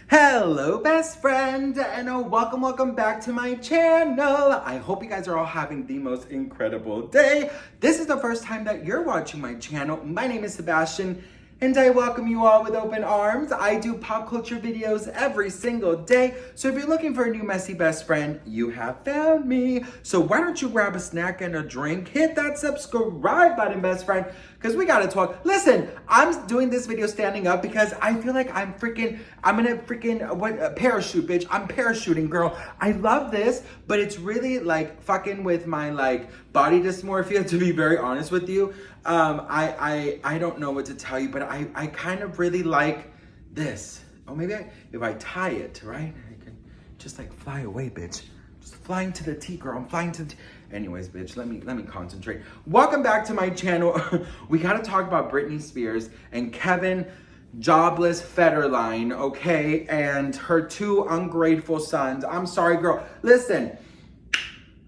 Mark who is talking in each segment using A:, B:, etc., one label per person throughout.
A: Hello, best friend, and welcome back to my channel. I hope you guys are all having the most incredible day. This is the first time that you're watching my channel. My name is Sebastian, and I welcome you all with open arms. I do pop culture videos every single day, so if you're looking for a new messy best friend, you have found me. So why don't you grab a snack and a drink, hit that subscribe button, best friend, because we gotta talk. Listen, I'm doing this video standing up because I feel like I'm gonna parachute, bitch. I'm parachuting, girl. I love this, but it's really like fucking with my like body dysmorphia, to be very honest with you. I don't know what to tell you, but I kind of really like this. Oh, maybe if I tie it, right? I can just like fly away, bitch. Just flying to the T, girl. I'm flying to the T. Anyways, bitch, let me concentrate. Welcome back to my channel. We gotta talk about Britney Spears and Kevin Jobless Federline, okay? And her two ungrateful sons. I'm sorry, girl. Listen,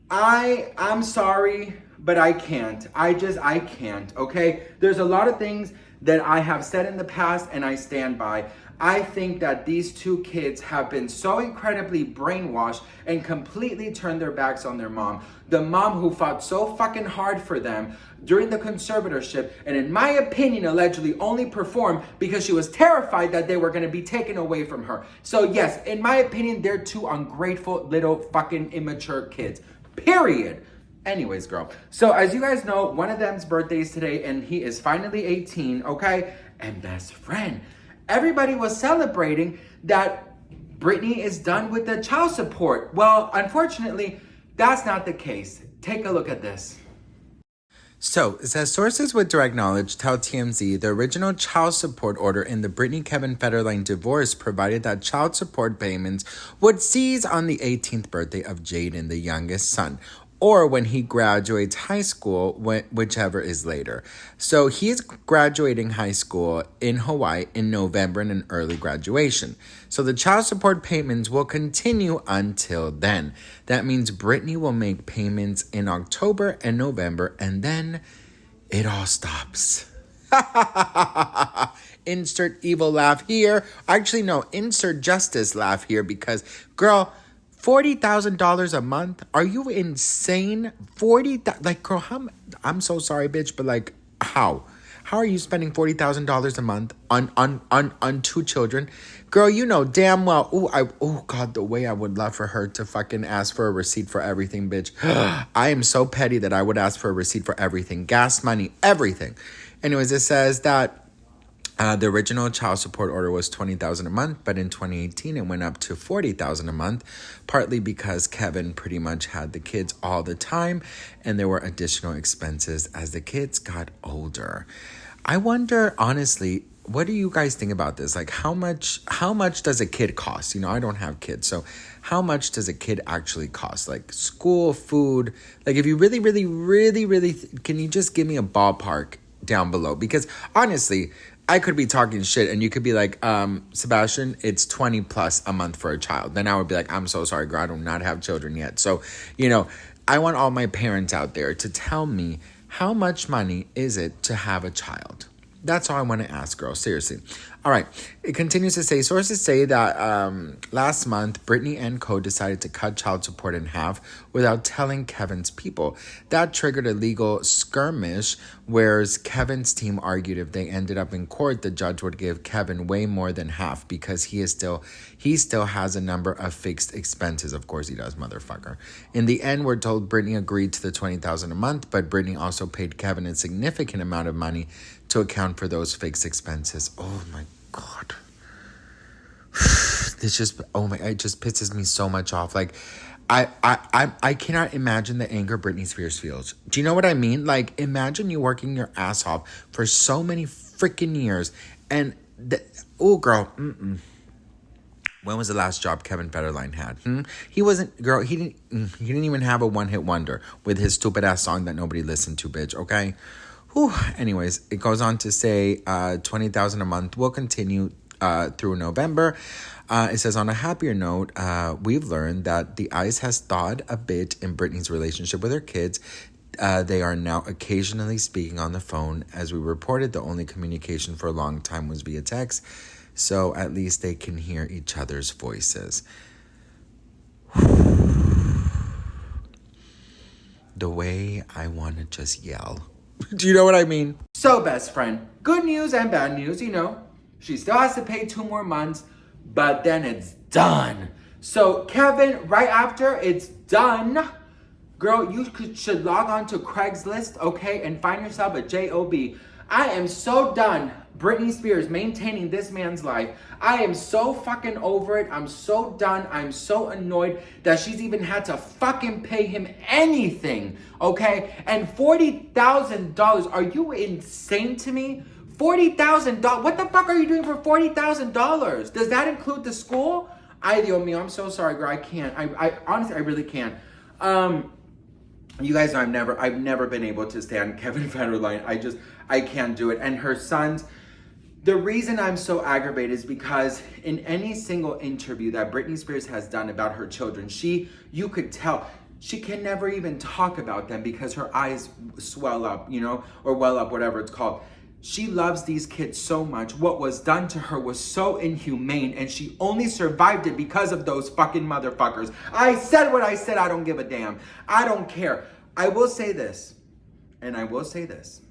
A: I'm sorry, but I can't. I can't, okay? There's a lot of things that I have said in the past and I stand by. I think that these two kids have been so incredibly brainwashed and completely turned their backs on their mom. The mom who fought so fucking hard for them during the conservatorship, and in my opinion, allegedly only performed because she was terrified that they were gonna be taken away from her. So yes, in my opinion, they're two ungrateful little fucking immature kids, period. Anyways, girl. So as you guys know, one of them's birthday is today and he is finally 18, okay? And best friend, everybody was celebrating that Britney is done with the child support. Well, unfortunately, that's not the case. Take a look at this. So, it says sources with direct knowledge tell TMZ the original child support order in the Britney-Kevin Federline divorce provided that child support payments would cease on the 18th birthday of Jayden, the youngest son, or when he graduates high school, whichever is later. So he is graduating high school in Hawaii in November and an early graduation. So the child support payments will continue until then. That means Britney will make payments in October and November, and then it all stops. Insert evil laugh here. Actually, no, insert justice laugh here because, girl, $40,000 a month? Are you insane? Like, girl, I'm so sorry, bitch, but like, how? How are you spending $40,000 a month on two children? Girl, you know damn well. Oh God, the way I would love for her to fucking ask for a receipt for everything, bitch. I am so petty that I would ask for a receipt for everything. Gas money, everything. Anyways, it says that the original child support order was $20,000 a month, but in 2018 it went up to $40,000 a month, partly because Kevin pretty much had the kids all the time, and there were additional expenses as the kids got older. I wonder, honestly, what do you guys think about this? Like, how much does a kid cost? You know, I don't have kids, so how much does a kid actually cost? Like school, food. Like, if you really, can you just give me a ballpark down below? Because honestly, I could be talking shit and you could be like, Sebastian, it's 20 plus a month for a child. Then I would be like, I'm so sorry, girl, I do not have children yet. So, you know, I want all my parents out there to tell me, how much money is it to have a child? That's all I want to ask, girl. Seriously. All right. It continues to say, sources say that last month, Britney and co decided to cut child support in half without telling Kevin's people. That triggered a legal skirmish, whereas Kevin's team argued if they ended up in court, the judge would give Kevin way more than half because he still has a number of fixed expenses. Of course he does, motherfucker. In the end, we're told Britney agreed to the $20,000 a month, but Britney also paid Kevin a significant amount of money to account for those fixed expenses. Oh my God. It just pisses me so much off. Like, I cannot imagine the anger Britney Spears feels. Do you know what I mean? Like, imagine you working your ass off for so many freaking years and girl, When was the last job Kevin Federline had? He didn't even have a one-hit wonder with his stupid ass song that nobody listened to, bitch, okay? Whew. Anyways, it goes on to say $20,000 a month will continue through November. It says, on a happier note, we've learned that the ice has thawed a bit in Britney's relationship with her kids. They are now occasionally speaking on the phone. As we reported, the only communication for a long time was via text. so at least they can hear each other's voices. The way I want to just yell. Do you know what I mean? So, best friend, good news and bad news, She still has to pay 2 more months, but then it's done. So, Kevin, right after it's done, girl, you should log on to Craigslist, okay, and find yourself a job. I am so done Britney Spears maintaining this man's life. I am so fucking over it. I'm so done. I'm so annoyed that she's even had to fucking pay him anything, okay? And $40,000, are you insane to me? $40,000, what the fuck are you doing for $40,000? Does that include the school? Ay, Dios mío, I'm so sorry, girl, I can't. I honestly, I really can't. You guys know I've never been able to stand Kevin Federline. I can't do it. And her sons, the reason I'm so aggravated is because in any single interview that Britney Spears has done about her children, you could tell she can never even talk about them because her eyes swell up, or well up, whatever it's called. She loves these kids so much. What was done to her was so inhumane, and she only survived it because of those fucking motherfuckers. I said what I said. I don't give a damn. I don't care. I will say this, and I will say this.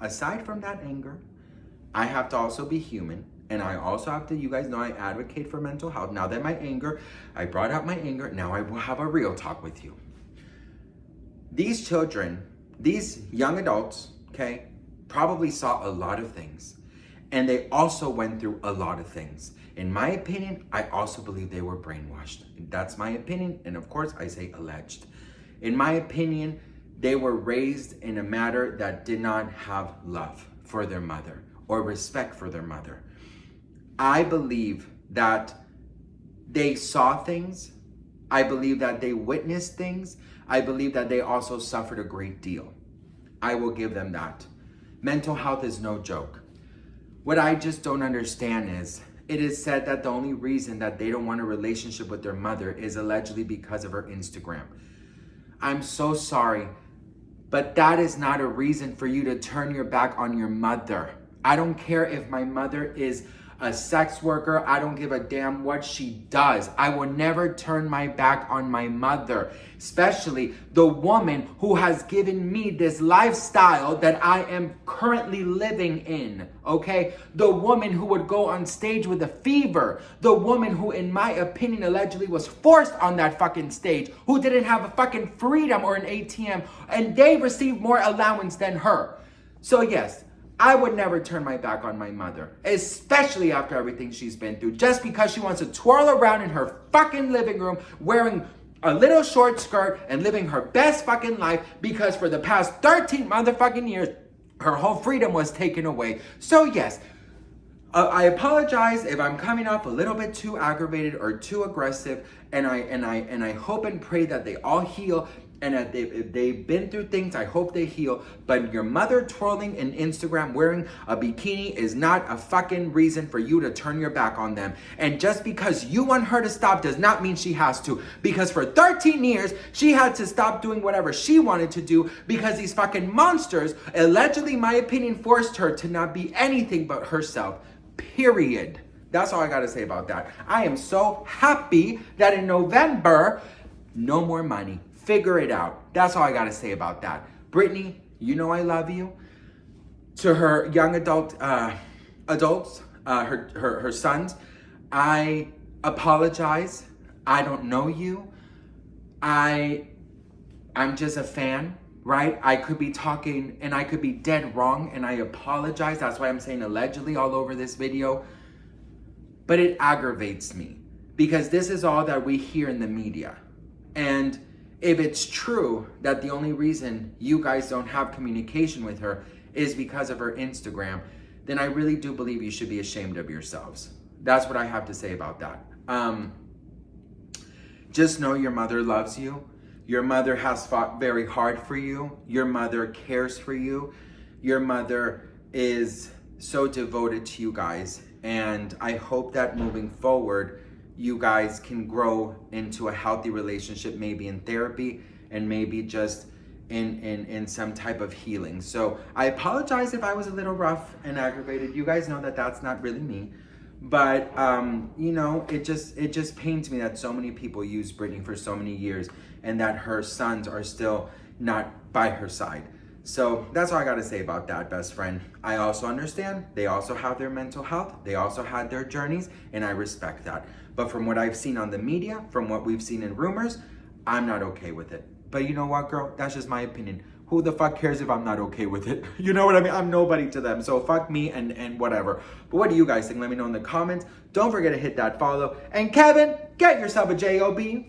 A: Aside from that anger, I have to also be human, and I also have to, you guys know I advocate for mental health. Now that I brought out my anger, now I will have a real talk with you. These children, these young adults, okay, probably saw a lot of things, and they also went through a lot of things. In my opinion, I also believe they were brainwashed. That's my opinion, and of course I say alleged. In my opinion, they were raised in a manner that did not have love for their mother or respect for their mother. I believe that they saw things. I believe that they witnessed things. I believe that they also suffered a great deal. I will give them that. Mental health is no joke. What I just don't understand is, it is said that the only reason that they don't want a relationship with their mother is allegedly because of her Instagram. I'm so sorry, but that is not a reason for you to turn your back on your mother. I don't care if my mother is a sex worker. I don't give a damn what she does. I will never turn my back on my mother, especially the woman who has given me this lifestyle that I am currently living in, okay? The woman who would go on stage with a fever. The woman who, in my opinion, allegedly was forced on that fucking stage, who didn't have a fucking freedom or an ATM, and they received more allowance than her. So yes, I would never turn my back on my mother, especially after everything she's been through, just because she wants to twirl around in her fucking living room wearing a little short skirt and living her best fucking life, because for the past 13 motherfucking years, her whole freedom was taken away. So yes, I apologize if I'm coming off a little bit too aggravated or too aggressive, and I hope and pray that they all heal. And if they've been through things, I hope they heal. But your mother twirling in Instagram wearing a bikini is not a fucking reason for you to turn your back on them. And just because you want her to stop does not mean she has to. Because for 13 years, she had to stop doing whatever she wanted to do because these fucking monsters, allegedly, in my opinion, forced her to not be anything but herself. Period. That's all I gotta say about that. I am so happy that in November, no more money. Figure it out. That's all I gotta say about that. Britney, you know I love you. To her young adults, her sons, I apologize. I don't know you. I'm just a fan, right? I could be talking and I could be dead wrong, and I apologize. That's why I'm saying allegedly all over this video. But it aggravates me because this is all that we hear in the media. And if it's true that the only reason you guys don't have communication with her is because of her Instagram, then I really do believe you should be ashamed of yourselves. That's what I have to say about that. Just know your mother loves you. Your mother has fought very hard for you. Your mother cares for you. Your mother is so devoted to you guys. And I hope that moving forward, you guys can grow into a healthy relationship, maybe in therapy and maybe just in some type of healing. So I apologize if I was a little rough and aggravated. You guys know that that's not really me. But you know, it just pains me that so many people use Britney for so many years and that her sons are still not by her side. So that's all I gotta say about that, best friend. I also understand they also have their mental health, they also had their journeys, and I respect that. But from what I've seen on the media, from what we've seen in rumors, I'm not okay with it. But you know what, girl? That's just my opinion. Who the fuck cares if I'm not okay with it? You know what I mean? I'm nobody to them. So fuck me and whatever. But what do you guys think? Let me know in the comments. Don't forget to hit that follow. And Kevin, get yourself a JOB.